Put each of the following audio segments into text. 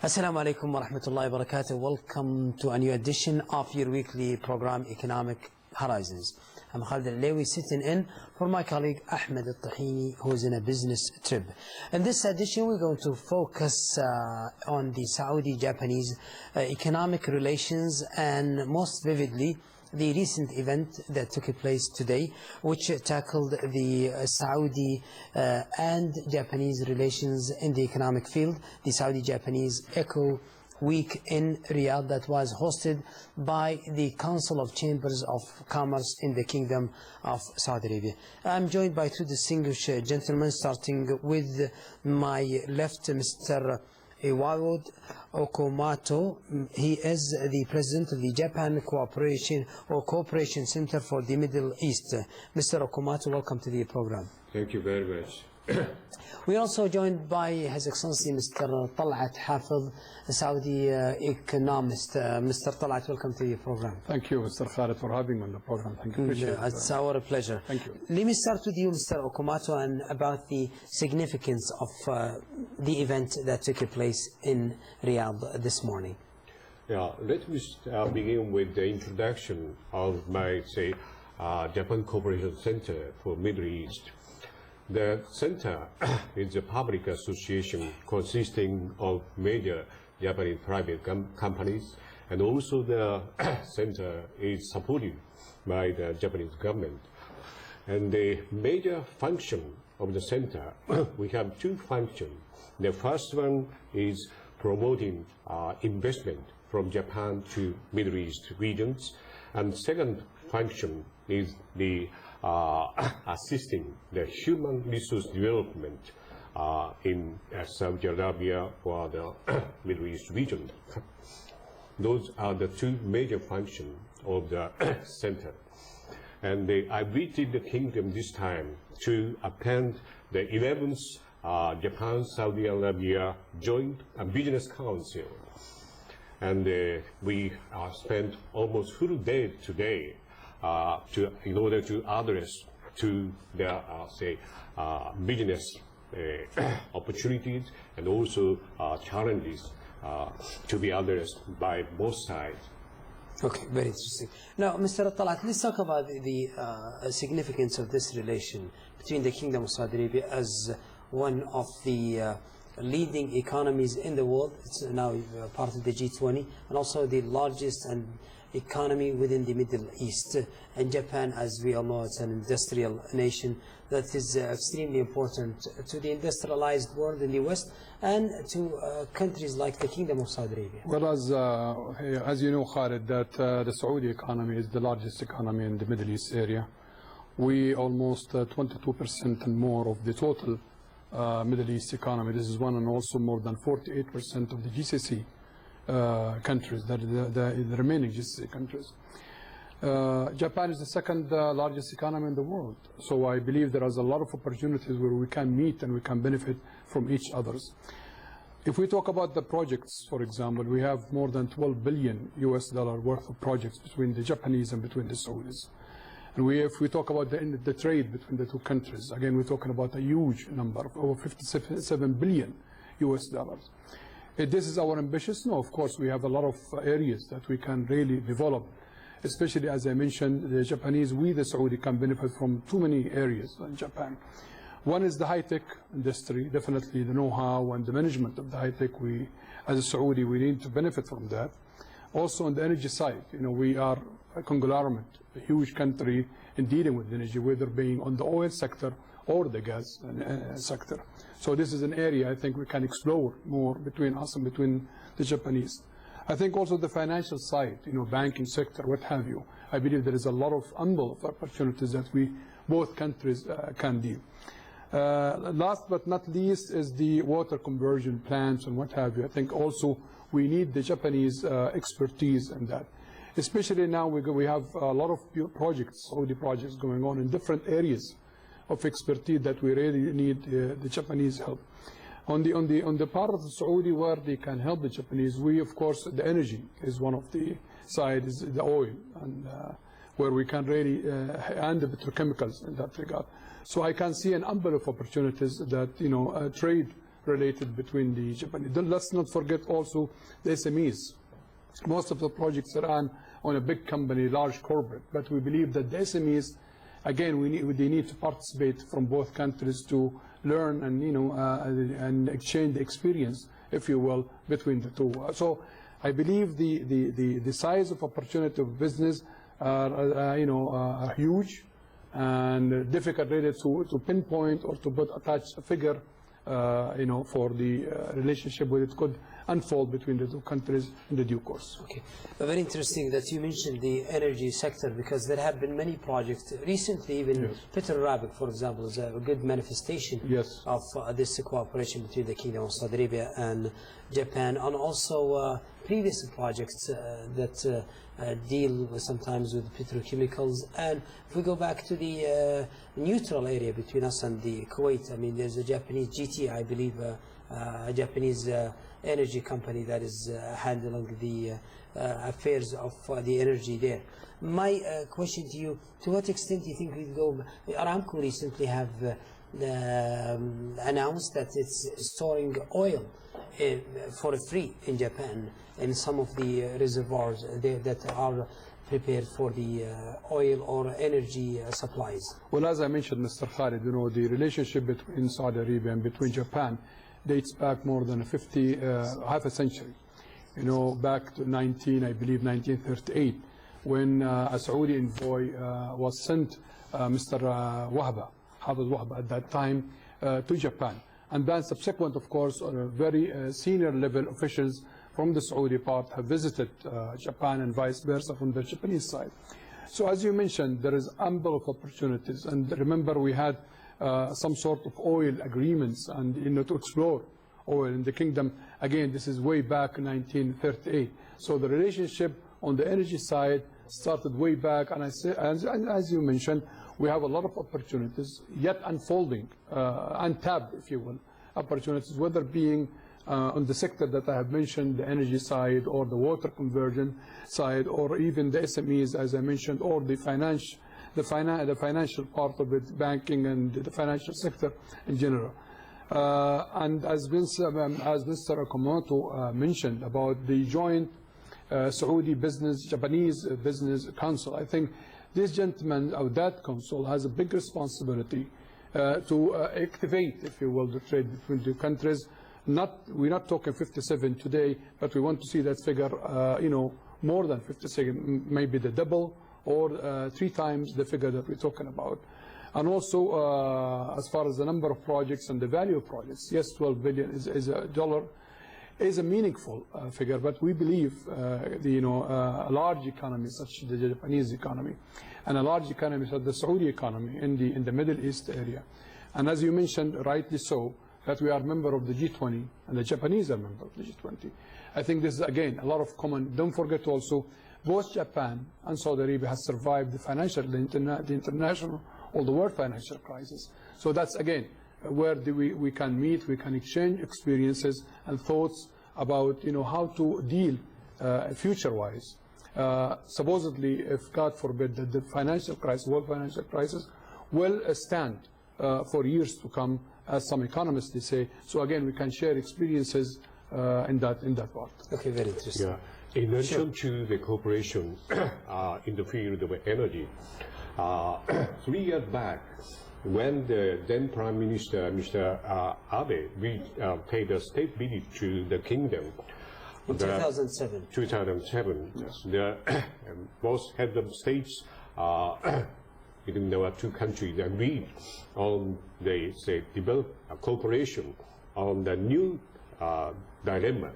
Assalamu alaikum wa rahmatullahi wa barakatuh. Welcome to a new edition of your weekly program, Economic Horizons. I'm Khalid Al-Lewi, sitting in for my colleague Ahmed Al-Tahini, who's in a business trip. In this edition, we're going to focus on the Saudi-Japanese economic relations, and most vividly, the recent event that took place today, which tackled the Saudi and Japanese relations in the economic field, the Saudi-Japanese Eco Week in Riyadh that was hosted by the Council of Chambers of Commerce in the Kingdom of Saudi Arabia. I'm joined by two distinguished gentlemen, starting with my left, Mr. Iwawod Okumato. He is the president of the Japan Cooperation Center for the Middle East. Mr. Okumato, welcome to the program. Thank you very much. We're also joined by His Excellency Mr. طلعت حافظ, a Saudi economist. Mr. طلعت, welcome to the program. Thank you, Mr. Khalid, for having me on the program. Thank you. Appreciate it. It's our pleasure. Thank you. Let me start with you, Mr. Okumato, and about the significance of the event that took place in Riyadh this morning. Yeah, let me begin with the introduction of my, Japan Cooperation Center for Middle East. The center is a public association consisting of major Japanese private companies, and also the center is supported by the Japanese government. And the major function of the center, we have two functions. The first one is promoting investment from Japan to Middle East regions, and second function is the assisting the human resource development in Saudi Arabia or the Middle East region. Those are the two major functions of the center. And I visited the kingdom this time to attend the 11th Japan-Saudi Arabia Joint Business Council. And we spent almost full day today in order to address to the business opportunities and also challenges to be addressed by both sides. Okay, very interesting. Now, Mr. Talat, let's talk about the significance of this relation between the Kingdom of Saudi Arabia as one of the leading economies in the world. It's now part of the G20, and also the largest and economy within the Middle East. And Japan, as we all know, it's an industrial nation that is extremely important to the industrialized world in the West and to countries like the Kingdom of Saudi Arabia. Well, as you know, Khalid, that the Saudi economy is the largest economy in the Middle East area. We almost 22% and more of the total Middle East economy. This is one, and also more than 48% of the GCC countries, the remaining GCC countries. Japan is the second largest economy in the world. So I believe there is a lot of opportunities where we can meet and we can benefit from each other's. If we talk about the projects, for example, we have more than $12 billion worth of projects between the Japanese and between the Saudis. And if we talk about the trade between the two countries, again, we're talking about a huge number of over $57 billion. If this is our ambitious, no, of course, we have a lot of areas that we can really develop, especially, as I mentioned, the Japanese, we, the Saudi, can benefit from too many areas in Japan. One is the high-tech industry, definitely the know-how and the management of the high-tech. We, as a Saudi, we need to benefit from that. Also on the energy side, we are a conglomerate, a huge country in dealing with energy, whether being on the oil sector or the gas sector. So this is an area I think we can explore more between us and between the Japanese. I think also the financial side, banking sector, what have you. I believe there is a lot of ample opportunities that both countries can deal. Last but not least is the water conversion plants and what have you. I think also we need the Japanese expertise in that. Especially now we have a lot of projects, Saudi projects going on in different areas of expertise that we really need the Japanese help. On the part of the Saudi where they can help the Japanese, we, of course, the energy is one of the sides, is the oil, and where we can really, and the petrochemicals in that regard. So I can see an ample of opportunities that, trade related between the Japanese. Let's not forget also the SMEs. Most of the projects are on a big company, large corporate, but we believe that the SMEs, again, they need to participate from both countries to learn and and exchange the experience, if you will, between the two. So I believe the size of opportunity of business are huge and difficult really to pinpoint or to attach a figure for the relationship where it could unfold between the two countries in the due course. Okay, very interesting that you mentioned the energy sector, because there have been many projects recently. Even Peter Arabic, for example, is a good manifestation of this cooperation between the Kingdom of Saudi Arabia and Japan, and also previous projects that deal sometimes with petrochemicals. And if we go back to the neutral area between us and the Kuwait, I mean, there's a Japanese GT, I believe, a Japanese energy company that is handling the affairs of the energy there. My question to you, to what extent do you think we'll go? Aramco recently have announced that it's storing oil for free in Japan in some of the reservoirs there that are prepared for the oil or energy supplies. Well, as I mentioned, Mr. Khalid, the relationship between Saudi Arabia and between Japan dates back more than half a century. Back to I believe 1938, when a Saudi envoy was sent, Mr. Hafiz at that time, to Japan. And then subsequent, of course, very senior level officials from the Saudi part have visited Japan and vice versa from the Japanese side. So as you mentioned, there is ample of opportunities. And remember, we had some sort of oil agreements and to explore oil in the kingdom. Again, this is way back in 1938. So the relationship on the energy side started way back, and as you mentioned, we have a lot of opportunities yet unfolding, untapped, if you will, opportunities, whether being on the sector that I have mentioned, the energy side, or the water conversion side, or even the SMEs, as I mentioned, or the financial part of it, banking and the financial sector in general. And as Mr. Okamoto mentioned about the joint Saudi Japanese Business Council, I think this gentleman of that council has a big responsibility to activate, if you will, the trade between the countries. We're not talking 57 today, but we want to see that figure, more than 57, maybe the double or 3 times the figure that we're talking about. And also, as far as the number of projects and the value of projects, yes, $12 billion is a meaningful figure, but we believe a large economy such as the Japanese economy and a large economy such as the Saudi economy in the Middle East area, and as you mentioned, rightly so, that we are a member of the G20 and the Japanese are a member of the G20. I think this is, again, a lot of common. Don't forget also, both Japan and Saudi Arabia has survived the international or the world financial crisis. So that's, again, where we can meet, we can exchange experiences and thoughts about how to deal future-wise. Supposedly, if God forbid that the financial crisis, world financial crisis, will stand for years to come, as some economists they say. So again, we can share experiences in that part. Okay, very interesting. Yeah. In addition to the cooperation in the field of energy, 3 years back, when the then Prime Minister, Mr. Abe, paid a state visit to the kingdom. In 2007. 2007. Yes. The both heads of states within the 2 countries agreed on the develop cooperation on the new dilemma.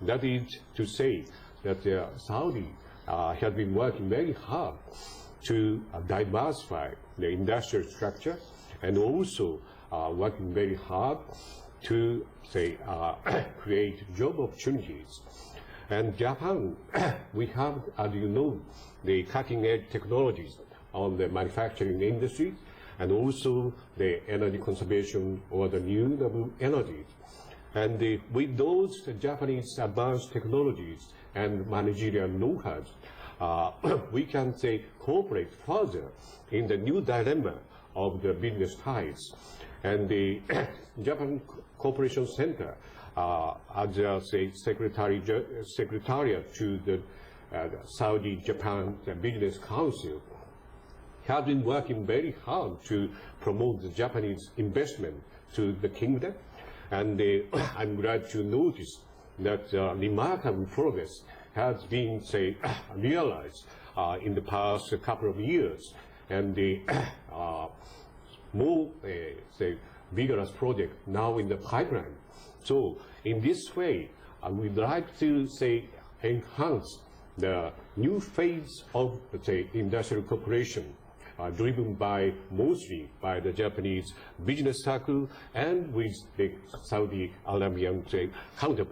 That is to say that Saudi has been working very hard to diversify the industrial structure, and also working very hard to create job opportunities. And Japan, we have, as you know, the cutting-edge technologies on the manufacturing industry, and also the energy conservation or the renewable energies. And with those Japanese advanced technologies and managerial know-how, we can cooperate further in the new dilemma of the business ties. And the Japan Cooperation Center, as a secretariat to the Saudi-Japan Business Council, has been working very hard to promote the Japanese investment to the kingdom. And I'm glad to notice that remarkable progress has been, realized in the past couple of years, and the more, vigorous project now in the pipeline. So in this way, we'd like to, enhance the new phase of, industrial cooperation, driven mostly by the Japanese business circle and with the Saudi Arabian counterparts.